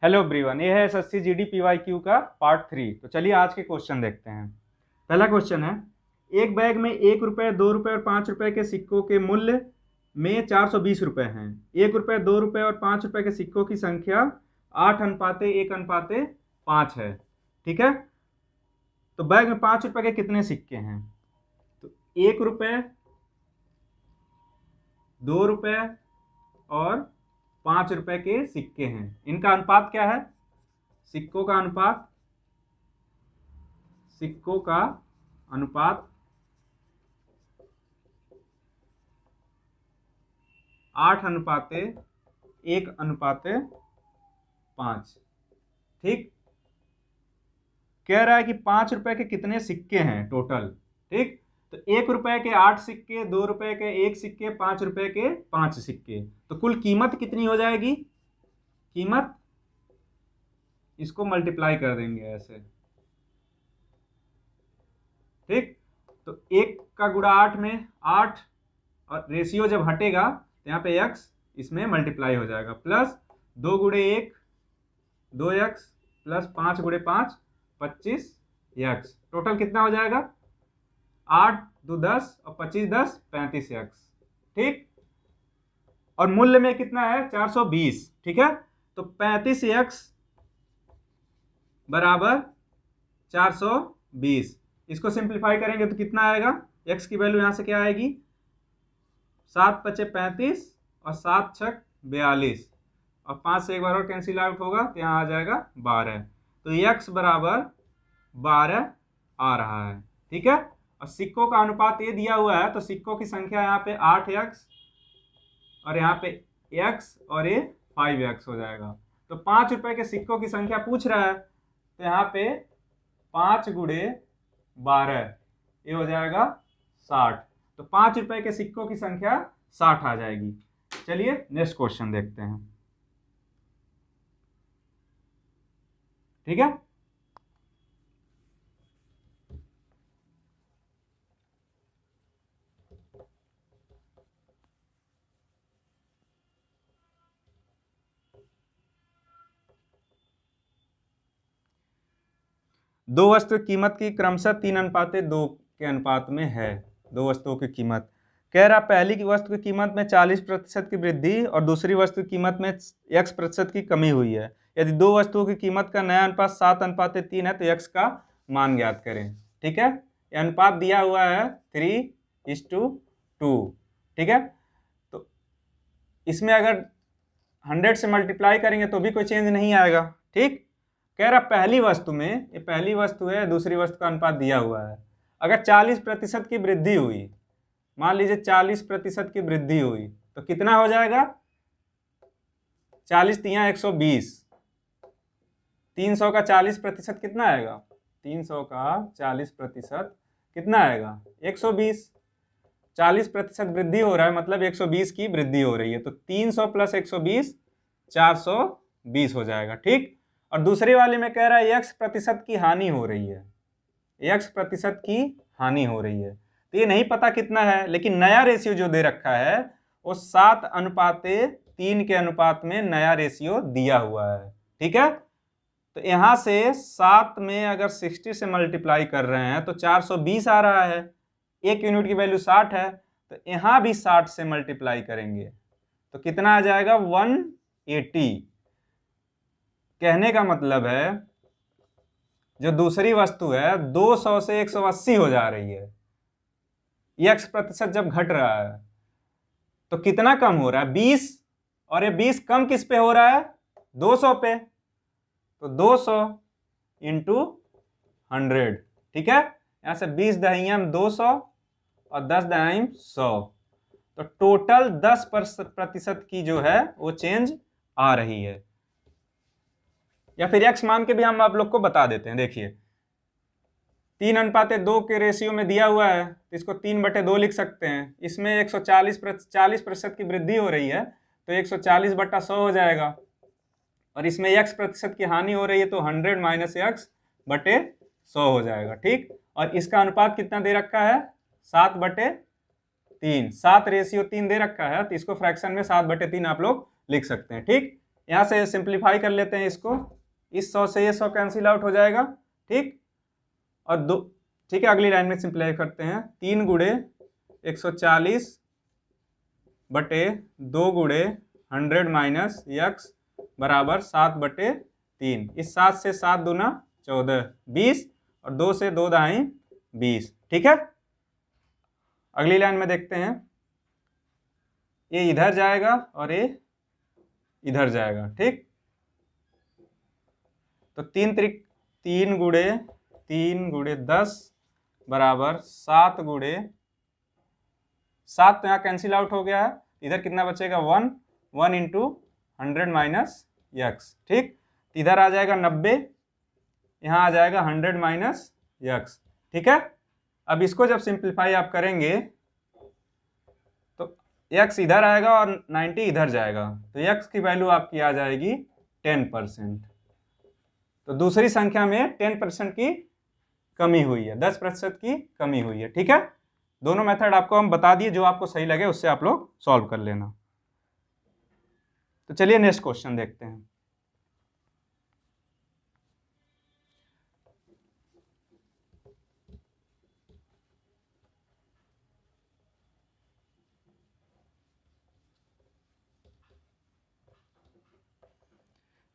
Hello everyone, ये है SSC GD PYQ का पार्ट 3। तो चलिए आज के क्वेश्चन देखते हैं। पहला क्वेश्चन है, एक बैग में 1 रुपये, 2 रुपये और 5 रुपये के सिक्कों के मूल्य में 420 रुपये हैं। 1 रुपये, 2 रुपये और 5 रुपये के सिक्कों की संख्या 8:1:5 है। ठीक है, तो बैग में 5 रुपये के कितने सिक्के हैं? तो 1 रुपये, 2 रुपये और 5 रुपये के सिक्के हैं। इनका अनुपात क्या है? सिक्कों का अनुपात 8:1:5। ठीक, कह रहा है कि 5 रुपये के कितने सिक्के हैं टोटल। ठीक, तो 1 रुपये के 8 सिक्के, 2 रुपये के 1 सिक्के, 5 रुपये के 5 सिक्के, तो कुल कीमत कितनी हो जाएगी? कीमत इसको मल्टीप्लाई कर देंगे ऐसे। ठीक, तो 1 का गुणा 8 में 8, और रेशियो जब हटेगा तो यहाँ पे x इसमें मल्टीप्लाई हो जाएगा, प्लस 2 गुणे 1 2x, प्लस 5 गुणे 5 25x। टोटल कितना हो जाएगा? 8 2 10 और 25 10 35x। ठीक, और मूल्य में कितना है? 420। ठीक है, तो 35x बराबर 420। इसको सिंप्लीफाई करेंगे तो कितना आएगा? x की वैल्यू यहां से क्या आएगी? 7 5 35 और 7 6 42, और 5 से एक बार और कैंसिल आउट होगा तो यहाँ आ जाएगा 12। तो x बराबर 12 आ रहा है। ठीक है, और सिक्कों का अनुपात ये दिया हुआ है, तो सिक्कों की संख्या यहाँ पे 8x और यहाँ पे x और ये 5x हो जाएगा। तो 5 रुपये के सिक्कों की संख्या पूछ रहा है, तो यहाँ पे 5 गुणे 12 ये हो जाएगा 60। तो 5 रुपये के सिक्कों की संख्या 60 आ जाएगी। चलिए नेक्स्ट क्वेश्चन देखते हैं। ठीक है, दो वस्तु की कीमत की क्रमशः 3:2 के अनुपात में है। दो वस्तुओं की कीमत, कह रहा पहली की वस्तु की कीमत में 40% की वृद्धि और दूसरी वस्तु की कीमत में x% की कमी हुई है। यदि दो वस्तुओं की कीमत का नया अनुपात 7:3 है तो x का मान ज्ञात करें। ठीक है, यह अनुपात दिया हुआ है 3:2। ठीक है, तो इसमें अगर 100 से मल्टीप्लाई करेंगे तो भी कोई चेंज नहीं आएगा। ठीक, कह रहा पहली वस्तु में, ये पहली वस्तु है, दूसरी वस्तु का अनुपात दिया हुआ है। अगर 40% की वृद्धि हुई, मान लीजिए 40% की वृद्धि हुई, तो कितना हो जाएगा? 40 तिया 120। 300 का 40% कितना आएगा? 300 का 40% कितना आएगा? 120। 40% वृद्धि हो रहा है, मतलब 120 की वृद्धि हो रही है, तो 300 + 120 420 हो जाएगा। ठीक, और दूसरी वाले में कह रहा है x% की हानि हो रही है। x% की हानि हो रही है, तो ये नहीं पता कितना है, लेकिन नया रेशियो जो दे रखा है वो 7:3 के अनुपात में नया रेशियो दिया हुआ है। ठीक है, तो यहां से 7 में अगर 60 से मल्टीप्लाई कर रहे हैं तो 420 आ रहा है। 1 यूनिट की वैल्यू 60 है, तो यहां भी 60 से मल्टीप्लाई करेंगे तो कितना आ जाएगा? 180। कहने का मतलब है जो दूसरी वस्तु है 200 से 180 हो जा रही है। x% जब घट रहा है तो कितना कम हो रहा है? 20, और ये 20 कम किस पे हो रहा है? 200 पे, तो 200 × 100। ठीक है, यहां से 20 दहियम 200 और 10 दहियम 100, तो टोटल 10% की जो है वो चेंज आ रही है। या फिर x मान के भी हम आप लोग को बता देते हैं। देखिए 3:2 के रेशियो में दिया हुआ है, तो इसको 3/2 लिख सकते हैं। इसमें 40% की वृद्धि हो रही है, तो 140/100 हो जाएगा, और इसमें x% की हानि हो रही है, तो 100 - x/100 हो जाएगा। ठीक, और इसका अनुपात कितना दे रखा है? 7/3। 7:3 दे रखा है, तो इसको फ्रैक्शन में 7/3 आप लोग लिख सकते हैं। ठीक, यहाँ से सिंप्लीफाई कर लेते हैं इसको, इस 100 से ये 100 कैंसिल आउट हो जाएगा, ठीक। और दो, ठीक है, अगली लाइन में सिंप्लीफाई करते हैं, 3 गुणे 140 बटे 2 गुणे 100 माइनस यक्स बराबर 7/3। इस 7 से 7 दूना 14, 20 और 2 से 2 दाएं 20, ठीक है। अगली लाइन में देखते हैं, ये इधर जाएगा और ये इधर जाएगा, ठीक। तो 3 गुणे 10 बराबर 7 गुणे 7, तो यहाँ कैंसिल आउट हो गया है, इधर कितना बचेगा 1 इंटू 100 माइनस यक्स, ठीक। इधर आ जाएगा 90, यहाँ आ जाएगा 100 माइनस यक्स, ठीक है। अब इसको जब सिंप्लीफाई आप करेंगे तो यक्स इधर आएगा और 90 इधर जाएगा, तो यक्स की वैल्यू आपकी आ जाएगी 10%। तो दूसरी संख्या में 10% की कमी हुई है, 10% की कमी हुई है, ठीक है। दोनों मेथड आपको हम बता दिए, जो आपको सही लगे उससे आप लोग सॉल्व कर लेना। तो चलिए नेक्स्ट क्वेश्चन देखते हैं।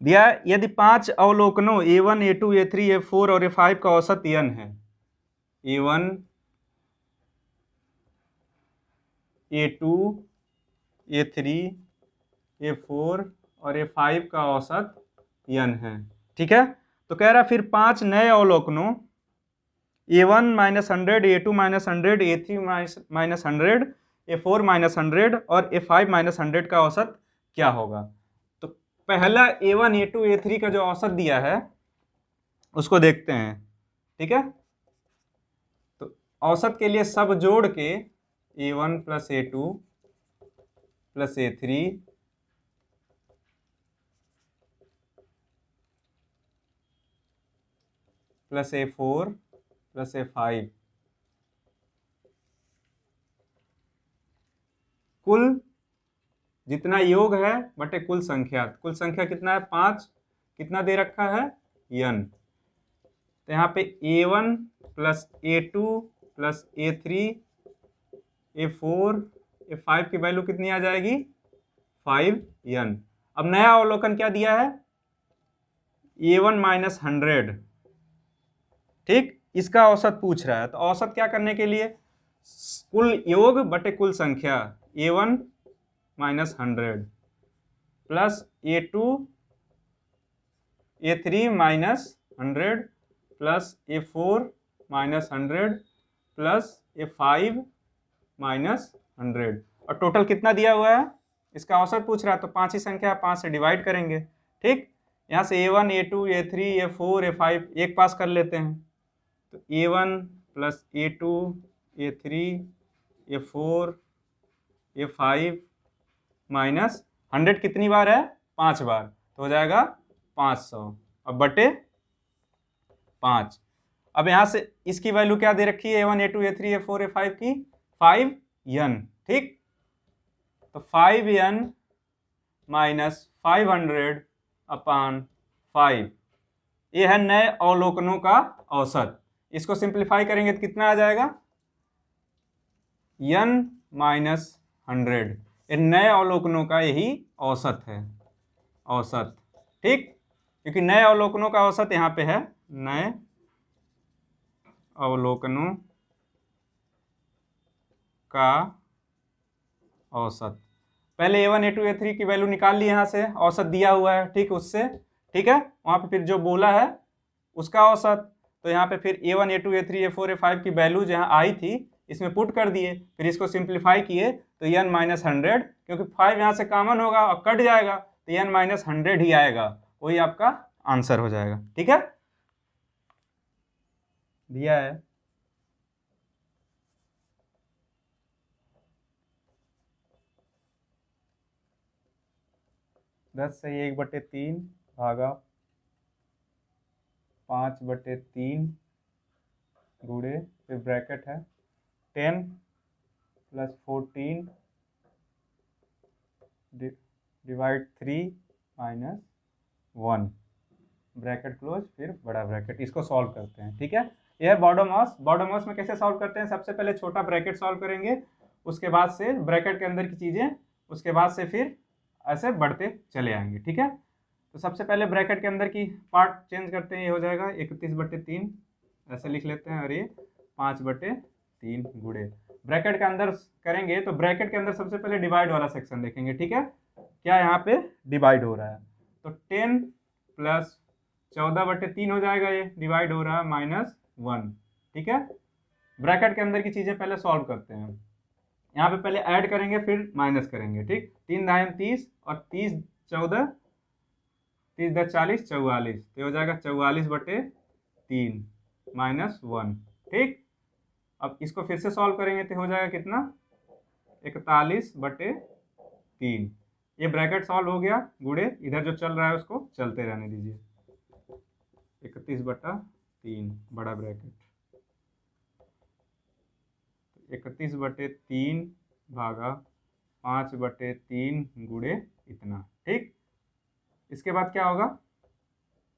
दिया यदि 5 अवलोकनों A1, A2, A3, A4 और A5 का औसत n है, A1, A2, A3, A4 और A5 का औसत n है, ठीक है। तो कह रहा फिर 5 नए अवलोकनों A1 - 100, A2 - 100, A3 - 100, A4 - 100 और A5 - 100 का औसत क्या होगा। तो पहला A1, A2, A3 का जो औसत दिया है उसको देखते हैं, ठीक है। तो औसत के लिए सब जोड़ के A1 + A2 + A3 + A4 + A5 कुल जितना योग है बटे कुल संख्या कितना है 5, कितना दे रखा है n। तो यहाँ पे A1 + A2 + A3 A4 A5 की वैल्यू कितनी आ जाएगी 5n। अब नया अवलोकन क्या दिया है A1 - 100, ठीक। इसका औसत पूछ रहा है, तो औसत क्या करने के लिए कुल योग बटे कुल संख्या A1 - 100 plus A2 A3 - 100 plus A4 - 100 plus A5 - 100, और टोटल कितना दिया हुआ है, इसका औसत पूछ रहा है, तो 5 ही संख्या है, 5 से डिवाइड करेंगे, ठीक। यहाँ से A1 A2 A3 A4 A5 एक पास कर लेते हैं, तो A1 + A2 A3 A4 A5 minus 100 कितनी बार है 5 बार, तो हो जाएगा 500, अब बटे 5। अब यहाँ से इसकी वैल्यू क्या दे रखी है A1 A2 A3 A4 A5 की 5n, ठीक। तो 5n - 500/5, ये है नए अवलोकनों का औसत। इसको सिंप्लीफाई करेंगे तो कितना आ जाएगा n - 100, ये नए अवलोकनों का यही औसत है, औसत, ठीक। क्योंकि नए अवलोकनों का औसत यहाँ पे है, नए अवलोकनों का औसत। पहले A1 A2 A3 की वैल्यू निकाल ली, यहाँ से औसत दिया हुआ है, ठीक, उससे, ठीक है। वहाँ पे फिर जो बोला है उसका औसत, तो यहाँ पे फिर A1 A2 A3 A4 A5 की वैल्यू जहाँ आई थी इसमें पुट कर दिए, फिर इसको सिंप्लीफाई किए तो n - 100, क्योंकि 5 यहाँ से कॉमन होगा और कट जाएगा तो n - 100 ही आएगा, वही आपका आंसर हो जाएगा, ठीक है। दिया है 10 से 1/3 भागा 5/3 गुणे, फिर ब्रैकेट है 10 + 14 डिवाइड 3 माइनस 1, ब्रैकेट क्लोज, फिर बड़ा ब्रैकेट। इसको सॉल्व करते हैं, ठीक है। यह है बॉडोमॉस। बॉडोमॉस में कैसे सॉल्व करते हैं, सबसे पहले छोटा ब्रैकेट सॉल्व करेंगे, उसके बाद से ब्रैकेट के अंदर की चीज़ें, उसके बाद से फिर ऐसे बढ़ते चले आएंगे, ठीक है। तो सबसे पहले ब्रैकेट के अंदर की पार्ट चेंज करते हैं, ये हो जाएगा 31/3 ऐसे लिख लेते हैं, और ये 5/3 गुणे ब्रैकेट के अंदर करेंगे। तो ब्रैकेट के अंदर सबसे पहले डिवाइड वाला सेक्शन देखेंगे, ठीक है, क्या यहाँ पे डिवाइड हो रहा है। तो 10 + 14/3 हो जाएगा, ये डिवाइड हो रहा है -1, ठीक है। ब्रैकेट के अंदर की चीज़ें पहले सॉल्व करते हैं, यहाँ पे पहले ऐड करेंगे फिर माइनस करेंगे, ठीक। 3 दाएं 30 और 30 14, 30 10 40 44, तो हो जाएगा 44/3 -1, ठीक। अब इसको फिर से सॉल्व करेंगे तो हो जाएगा कितना, 41/3। ये ब्रैकेट सॉल्व हो गया, गुणे इधर जो चल रहा है उसको चलते रहने दीजिए, 31/3 बड़ा ब्रैकेट, 31/3 भागा 5/3 गुणे इतना, ठीक। इसके बाद क्या होगा,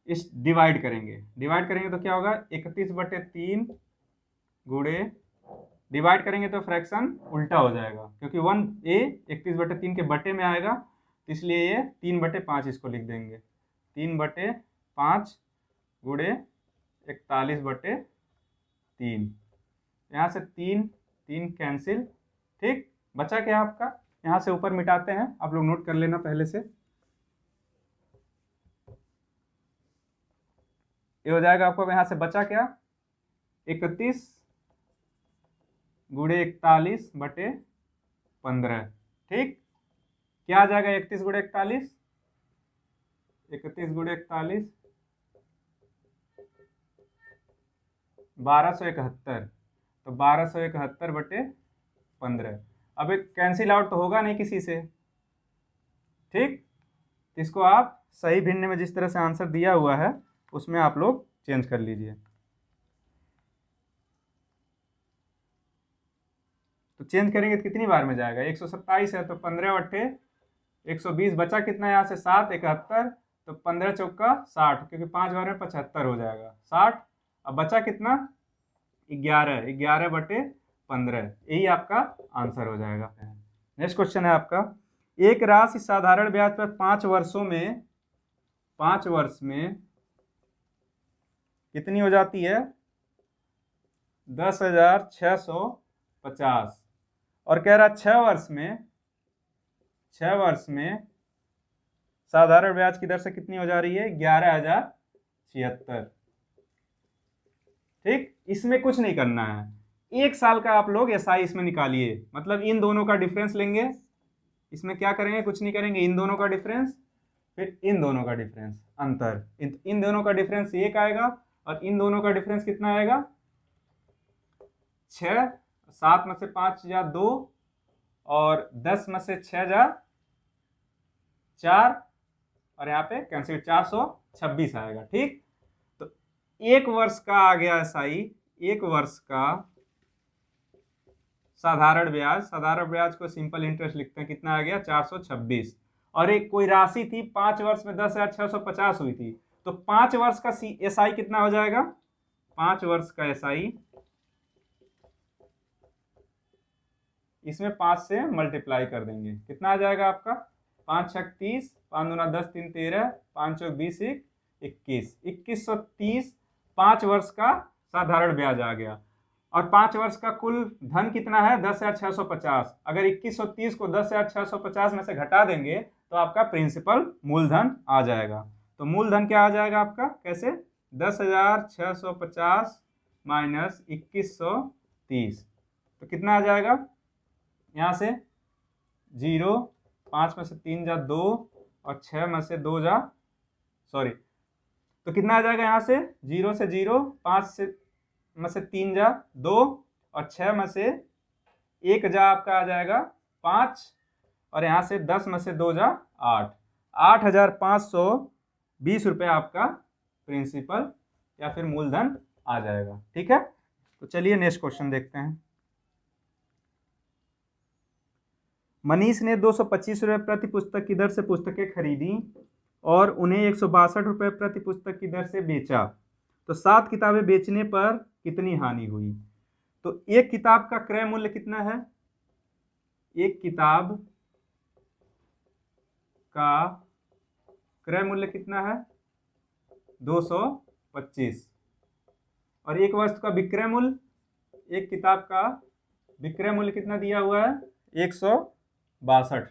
इस डिवाइड करेंगे तो क्या होगा, 31/3 गुणे, डिवाइड करेंगे तो फ्रैक्शन उल्टा हो जाएगा, क्योंकि 1a 31/3 के बटे में आएगा, तो इसलिए ये 3/5 इसको लिख देंगे, 3/5 गुणे 41/3। यहाँ से 3 कैंसिल, ठीक। बचा क्या आपका, यहाँ से ऊपर मिटाते हैं, आप लोग नोट कर लेना पहले से। ये हो जाएगा आपको, यहाँ से बचा क्या, 31 गुणे 41/15, ठीक। क्या आ जाएगा 31 गुणे 41, 31 गुणे 41 1271, तो 1271/15। अब एक कैंसिल आउट तो होगा नहीं किसी से, ठीक। इसको आप सही भिन्न में जिस तरह से आंसर दिया हुआ है उसमें आप लोग चेंज कर लीजिए। तो चेंज करेंगे तो कितनी बार में जाएगा, 127 है, तो 15/120, बचा कितना यहाँ से 7, 71, तो 15 चौका 60, क्योंकि 5 बार में 75 हो जाएगा 60। अब बचा कितना, 11, 11/15, यही आपका आंसर हो जाएगा। नेक्स्ट क्वेश्चन है आपका, एक राशि साधारण ब्याज पर 5 वर्ष में कितनी हो जाती है, 10,650, और कह रहा 6 वर्ष में साधारण ब्याज की दर से कितनी हो जा रही है, 11,076, ठीक। इसमें कुछ नहीं करना है, 1 साल का आप लोग एसआई इसमें निकालिए, मतलब इन दोनों का डिफरेंस लेंगे, इसमें क्या करेंगे, कुछ नहीं करेंगे, इन दोनों का डिफरेंस, फिर इन दोनों का डिफरेंस, अंतर, इन दोनों का डिफरेंस 1 आएगा, और इन दोनों का डिफरेंस कितना आएगा, 6, 7 में से 5 जा 2, और 10 में से 6 जा 4, और यहाँ पे कैंसिल 426 आएगा, ठीक। तो 1 वर्ष का आ गया एसआई, 1 वर्ष का साधारण ब्याज को सिंपल इंटरेस्ट लिखते हैं, कितना आ गया, 426, और एक कोई राशि थी 5 वर्ष में 10,650 हुई थी, तो 5 वर्ष का एसआई कितना हो जाएगा, 5 वर्ष का एसआई, इसमें 5 से मल्टीप्लाई कर देंगे, कितना आ जाएगा आपका, 5 6 30, 5 दूना 10, 3 13, 5 चौक 20, 21, 2130 5 वर्ष का साधारण ब्याज आ गया। और 5 वर्ष का कुल धन कितना है, 10,650। अगर 2130 को 10,650 में से घटा देंगे तो आपका प्रिंसिपल मूलधन आ जाएगा। तो मूलधन क्या आ जाएगा आपका, कैसे, 10,650 माइनस 2130, तो कितना आ जाएगा, यहाँ से 0, 5 में से 3 जा 2, और 6 में से 2 जा, सॉरी, तो कितना आ जाएगा, यहाँ से 0 से 0, 5 में से 3 जा 2, और 6 में से 1 जा आपका आ जाएगा 5, और यहाँ से 10 में से 2 जा 8, 8,520 रुपये आपका प्रिंसिपल या फिर मूलधन आ जाएगा। ठीक है, तो चलिए नेक्स्ट क्वेश्चन देखते हैं। मनीष ने 225 रुपये प्रति पुस्तक की दर से पुस्तकें खरीदी और उन्हें 162 रुपये प्रति पुस्तक की दर से बेचा, तो 7 किताबें बेचने पर कितनी हानि हुई? तो एक किताब का क्रय मूल्य कितना है? एक किताब का क्रय मूल्य कितना है? 225। और एक वस्तु का विक्रय मूल्य, एक किताब का विक्रय मूल्य कितना दिया हुआ है? 162।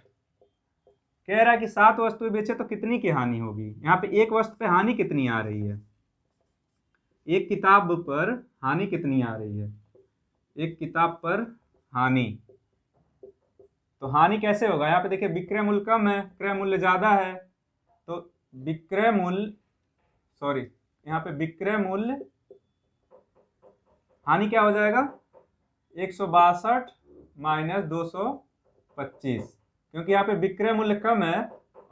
कह रहा है कि 7 वस्तुएं बेचे तो कितनी की हानि होगी। यहाँ पे एक वस्तु पे हानि कितनी आ रही है? एक किताब पर हानि कितनी आ रही है? एक किताब पर हानि, तो हानि कैसे होगा? यहाँ पे देखिए विक्रय मूल्य कम है, क्रय मूल्य ज्यादा है, तो विक्रय मूल्य यहाँ पे विक्रय मूल्य, हानि क्या हो जाएगा? 162 माइनस 225, क्योंकि यहाँ पे विक्रय मूल्य कम है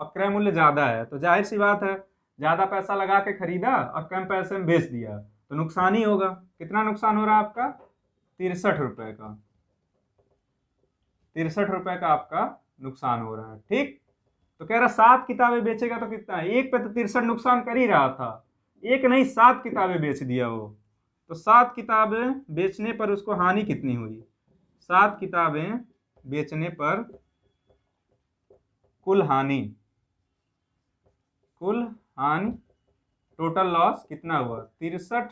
और क्रय मूल्य ज्यादा है, तो जाहिर सी बात है ज्यादा पैसा लगा के खरीदा और कम पैसे में बेच दिया तो नुकसान ही होगा। कितना नुकसान हो रहा है आपका? 63 रुपए का। 63 रुपए का आपका नुकसान हो रहा है। ठीक, तो कह रहा 7 किताबें बेचेगा तो कितना है? एक पे तो 63 नुकसान कर ही रहा था, एक नहीं 7 किताबें बेच दिया वो, तो 7 किताबें बेचने पर उसको हानि कितनी हुई? 7 किताबें बेचने पर कुल हानि टोटल लॉस कितना हुआ? 63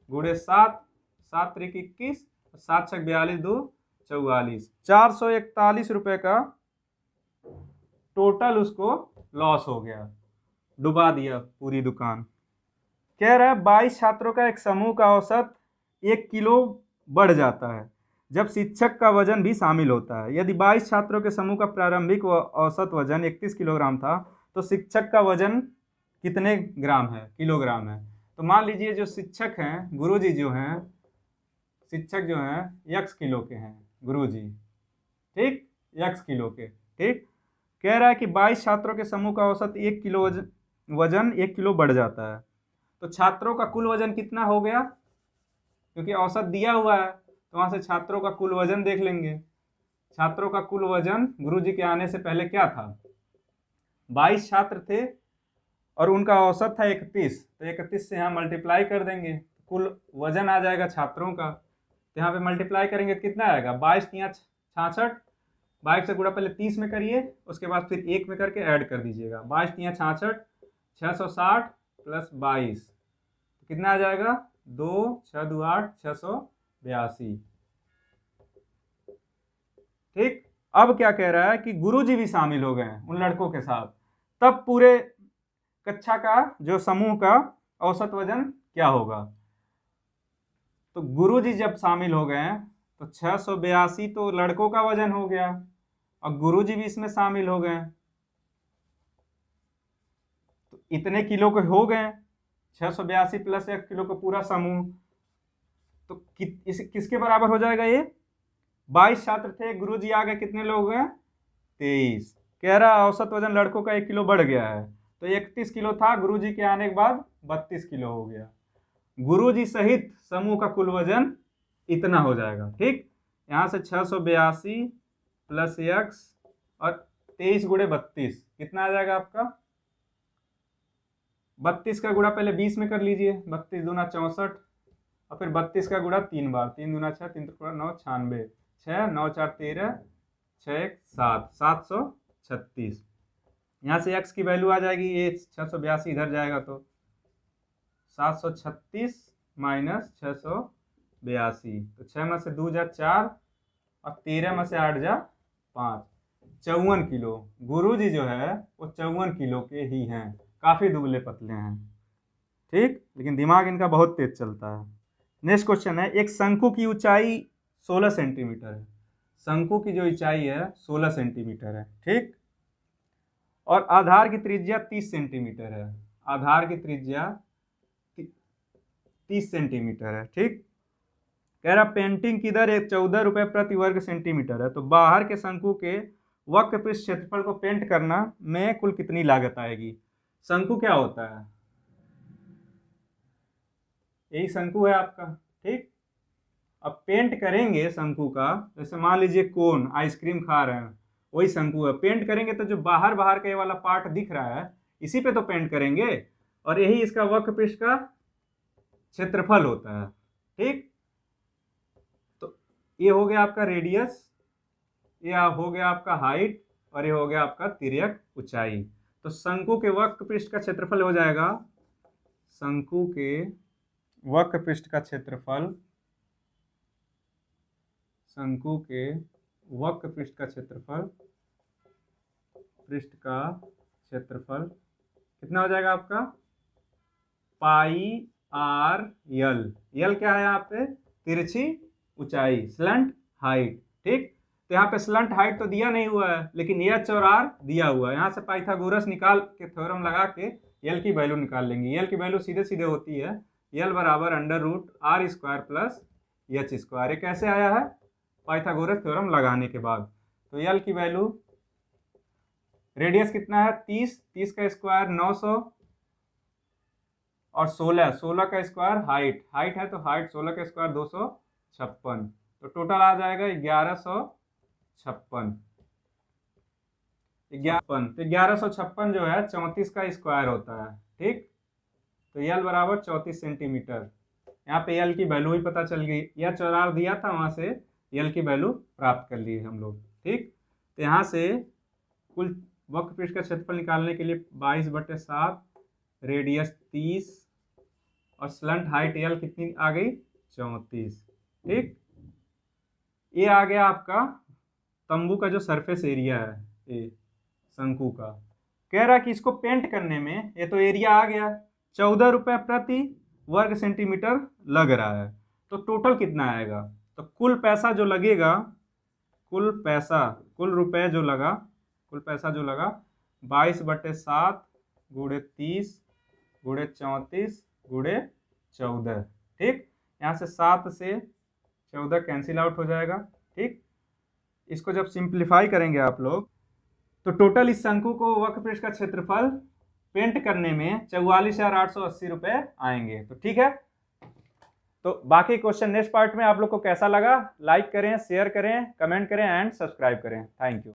गुणे 7, 7 त्रिक 21, 7 छक 42, 2 44, 441 रुपए का टोटल उसको लॉस हो गया, डुबा दिया पूरी दुकान। कह रहा है 22 छात्रों का एक समूह का औसत 1 किलो बढ़ जाता है जब शिक्षक का वजन भी शामिल होता है। यदि 22 छात्रों के समूह का प्रारंभिक औसत वजन 31 किलोग्राम था तो शिक्षक का वजन कितने ग्राम है? किलोग्राम है। तो मान लीजिए जो शिक्षक हैं, गुरुजी जो हैं, शिक्षक जो हैं x किलो के हैं गुरुजी, ठीक, x किलो के। ठीक, कह रहा है कि 22 छात्रों के समूह का औसत 1 किलो वजन 1 किलो बढ़ जाता है, तो छात्रों का कुल वजन कितना हो गया? क्योंकि औसत दिया हुआ है तो वहां से छात्रों का कुल वजन देख लेंगे। छात्रों का कुल वजन गुरुजी के आने से पहले क्या था? 22 छात्र थे और उनका औसत था 31, तो 31 से यहाँ मल्टीप्लाई कर देंगे, कुल वजन आ जाएगा छात्रों का। तो यहाँ पे मल्टीप्लाई करेंगे कितना आएगा? 22 तिया 66, 22 से गुणा पहले 30 में करिए, उसके बाद फिर 1 में करके ऐड कर दीजिएगा। 22 तिया 66, 660 प्लस 22 तो कितना आ जाएगा? 2 6 2 8, 682। ठीक, अब क्या कह रहा है कि गुरुजी भी शामिल हो गए हैं उन लड़कों के साथ, तब पूरे कक्षा का जो समूह का औसत वजन क्या होगा? तो गुरुजी जब शामिल हो गए हैं तो 682 तो लड़कों का वजन हो गया और गुरुजी भी इसमें शामिल हो गए, तो इतने किलो के हो गए। 682 प्लस 1 किलो का पूरा समूह, तो किसके बराबर हो जाएगा? ये 22 छात्र थे, गुरुजी आ गए, कितने लोग हैं? 23। कह रहा औसत वजन लड़कों का 1 किलो बढ़ गया है, तो 31 किलो था, गुरुजी के आने के बाद 32 किलो हो गया। गुरुजी सहित समूह का कुल वजन इतना हो जाएगा। ठीक, यहाँ से 682 प्लस x और 23 गुणे 32 कितना आ जाएगा आपका? 32 का गुणा पहले 20 में कर लीजिए, 32 दूना 64 और फिर 32 का गुणा 3 बार, 3 दूना 6, 3 त्रिकोण 9, 96, 6 9 4 13, 6 7, 736। यहाँ से x की वैल्यू आ जाएगी, ये 682 इधर जाएगा तो 736 माइनस 682, तो 6 में से 2 जा 4 और 13 में से 8 जा 5, 54 किलो। गुरुजी जो है वो 54 किलो के ही हैं, काफ़ी दुबले पतले हैं। ठीक, लेकिन दिमाग इनका बहुत तेज चलता है। नेक्स्ट क्वेश्चन है, एक शंकु की ऊंचाई 16 सेंटीमीटर है। शंकु की जो ऊंचाई है 16 सेंटीमीटर है। ठीक, और आधार की त्रिज्या 30 सेंटीमीटर है। आधार की त्रिज्या 30 सेंटीमीटर है। ठीक, कह रहा पेंटिंग की दर 14 रुपये प्रति वर्ग सेंटीमीटर है, तो बाहर के शंकु के वक्र पृष्ठ क्षेत्रफल को पेंट करना में कुल कितनी लागत आएगी? शंकु क्या होता है? यही शंकु है आपका। ठीक, अब पेंट करेंगे शंकु का, जैसे मान लीजिए कोन, आइसक्रीम खा रहे हैं, वही शंकु है। पेंट करेंगे तो जो बाहर बाहर का ये वाला पार्ट दिख रहा है इसी पे तो पेंट करेंगे, और यही इसका वक्र पृष्ठ का क्षेत्रफल होता है। ठीक, तो ये हो गया आपका रेडियस, ये हो गया आपका हाइट, और ये हो गया आपका तिर्यक ऊंचाई। तो शंकु के वक्र पृष्ठ का क्षेत्रफल हो जाएगा, शंकु के वक्र पृष्ठ का क्षेत्रफल, शंकु के वक्र पृष्ठ का क्षेत्रफल, पृष्ठ का क्षेत्रफल कितना हो जाएगा आपका, पाई आर यल। यल क्या है यहाँ पे, तिरछी ऊंचाई, स्लंट हाइट। ठीक, तो यहाँ पे स्लंट हाइट तो दिया नहीं हुआ है, लेकिन एच और आर दिया हुआ है। यहाँ से पाइथागोरस निकाल के थ्योरम लगा के यल की वैल्यू निकाल लेंगे। यल की वैल्यू सीधे सीधे होती है यल बराबर √r² प्लस एच स्क्वायर। ये कैसे आया है, पाइथागोरस थ्योरम लगाने के बाद। तो यल की वैल्यू, रेडियस कितना है 30, 30 का स्क्वायर 900, और 16, 16 का स्क्वायर हाइट, हाइट है तो हाइट 16 का स्क्वायर 256, तो टोटल आ जाएगा 1156। 1156 जो है 34 का स्क्वायर होता है। ठीक, तो यल बराबर 34 सेंटीमीटर। यहाँ पे यल की वैल्यू ही पता चल गई, यह चौरार दिया था, वहां से यल की वैल्यू प्राप्त कर ली हम लोग। ठीक, तो यहाँ से कुल वक्र पृष्ठ का क्षेत्रफल निकालने के लिए 22/7, रेडियस 30, और स्लंट हाइट यल कितनी आ गई, 34। ठीक, ये आ गया आपका तंबू का जो सरफेस एरिया है, ये शंकु का। कह रहा है कि इसको पेंट करने में, ये तो एरिया आ गया, 14 रुपये प्रति वर्ग सेंटीमीटर लग रहा है। तो टोटल कितना आएगा, तो कुल पैसा जो लगेगा, कुल रुपए जो लगा, कुल पैसा जो लगा 22/7 × 30 × 34 × 14। ठीक, यहाँ से 7 से 14 कैंसिल आउट हो जाएगा। ठीक, इसको जब सिंप्लीफाई करेंगे आप लोग, तो टोटल इस शंकु को वक्र पृष्ठ का क्षेत्रफल पेंट करने में 44,880 रुपये आएंगे। तो ठीक है, तो बाकी क्वेश्चन नेक्स्ट पार्ट में। आप लोग को कैसा लगा, लाइक करें, शेयर करें, कमेंट करें एंड सब्सक्राइब करें। Thank you.